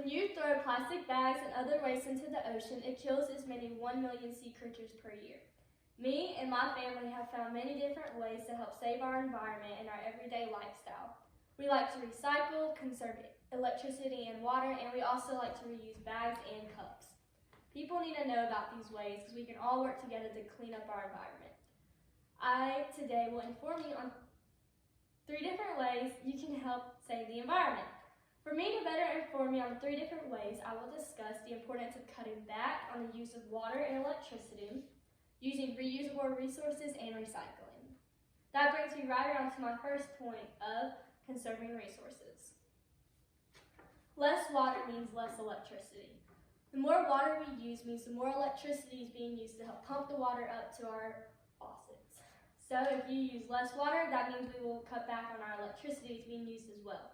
When you throw plastic bags and other waste into the ocean, it kills as many 1 million sea creatures per year. Me and my family have found many different ways to help save our environment in our everyday lifestyle. We like to recycle, conserve electricity and water, and we also like to reuse bags and cups. People need to know about these ways because we can all work together to clean up our environment. I today will inform you on 3 different ways you can help save the environment. For me to better inform you on the 3 different ways, I will discuss the importance of cutting back on the use of water and electricity, using reusable resources, and recycling. That brings me right around to my first point of conserving resources. Less water means less electricity. The more water we use means the more electricity is being used to help pump the water up to our faucets. So if you use less water, that means we will cut back on our electricity being used as well.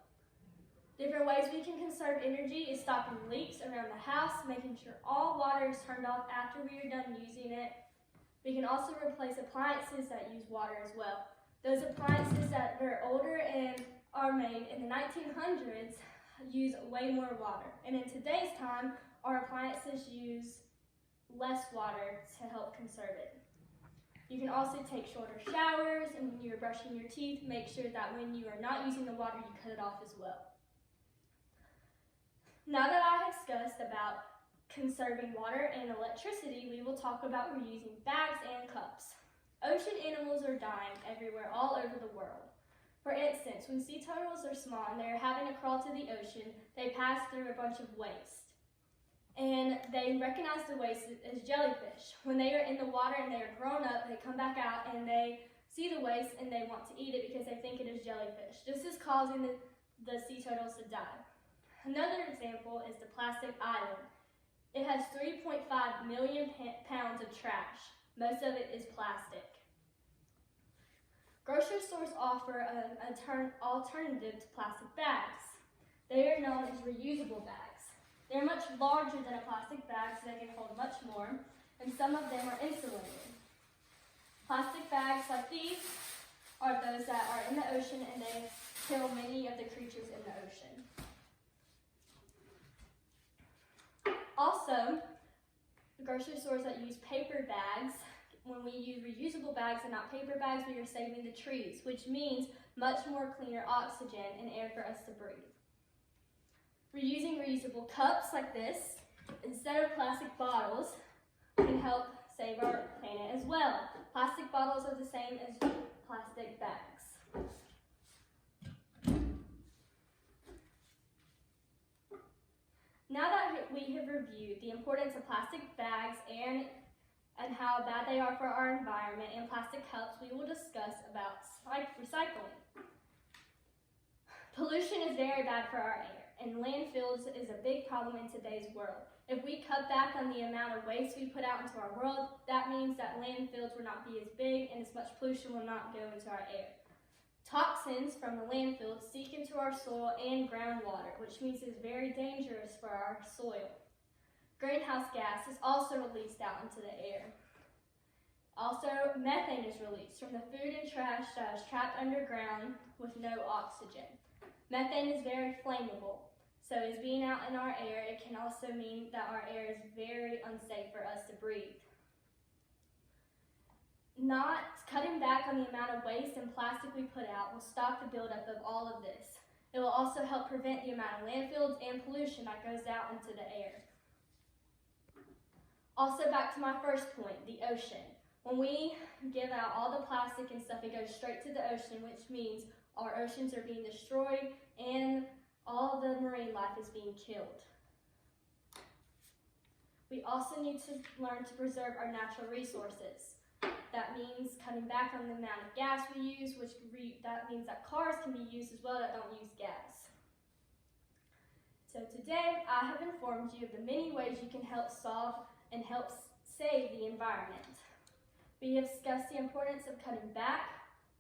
Different ways we can conserve energy is stopping leaks around the house, making sure all water is turned off after we are done using it. We can also replace appliances that use water as well. Those appliances that are older and are made in the 1900s use way more water. And in today's time, our appliances use less water to help conserve it. You can also take shorter showers, and when you're brushing your teeth, make sure that when you are not using the water, you cut it off as well. Now that I have discussed about conserving water and electricity, we will talk about reusing bags and cups. Ocean animals are dying everywhere, all over the world. For instance, when sea turtles are small and they're having to crawl to the ocean, they pass through a bunch of waste. And they recognize the waste as jellyfish. When they are in the water and they are grown up, they come back out and they see the waste and they want to eat it because they think it is jellyfish. This is causing the sea turtles to die. Another example is the plastic island. It has 3.5 million pounds of trash. Most of it is plastic. Grocery stores offer an alternative to plastic bags. They are known as reusable bags. They are much larger than a plastic bag, so they can hold much more, and some of them are insulated. Plastic bags like these are those that are in the ocean, and they kill many of the creatures in the ocean. Also, the grocery stores that use paper bags, when we use reusable bags and not paper bags, we are saving the trees, which means much more cleaner oxygen and air for us to breathe. Reusing reusable cups like this, instead of plastic bottles, can help save our planet as well. Plastic bottles are the same as plastic bags. Now that we have reviewed the importance of plastic bags and how bad they are for our environment and plastic cups, we will discuss about recycling. Pollution is very bad for our air, and landfills is a big problem in today's world. If we cut back on the amount of waste we put out into our world, that means that landfills will not be as big and as much pollution will not go into our air. Toxins from the landfills seep into our soil and groundwater, which means it's very dangerous for our soil. Greenhouse gas is also released out into the air. Also, methane is released from the food and trash that is trapped underground with no oxygen. Methane is very flammable, so as being out in our air, it can also mean that our air is very unsafe for us to breathe. Not cutting back on the amount of waste and plastic we put out will stop the buildup of all of this. It will also help prevent the amount of landfills and pollution that goes out into the air. Also, back to my first point, the ocean. When we give out all the plastic and stuff, it goes straight to the ocean, which means our oceans are being destroyed and all the marine life is being killed. We also need to learn to preserve our natural resources. That means cutting back on the amount of gas we use, that means that cars can be used as well that don't use gas. So today, I have informed you of the many ways you can help solve and help save the environment. We have discussed the importance of cutting back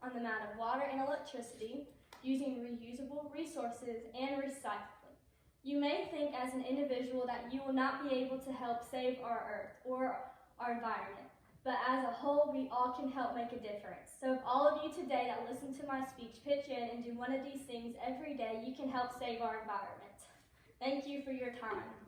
on the amount of water and electricity, using reusable resources, and recycling. You may think as an individual that you will not be able to help save our earth or our environment. But as a whole, we all can help make a difference. So if all of you today that listen to my speech pitch in and do one of these things every day, you can help save our environment. Thank you for your time.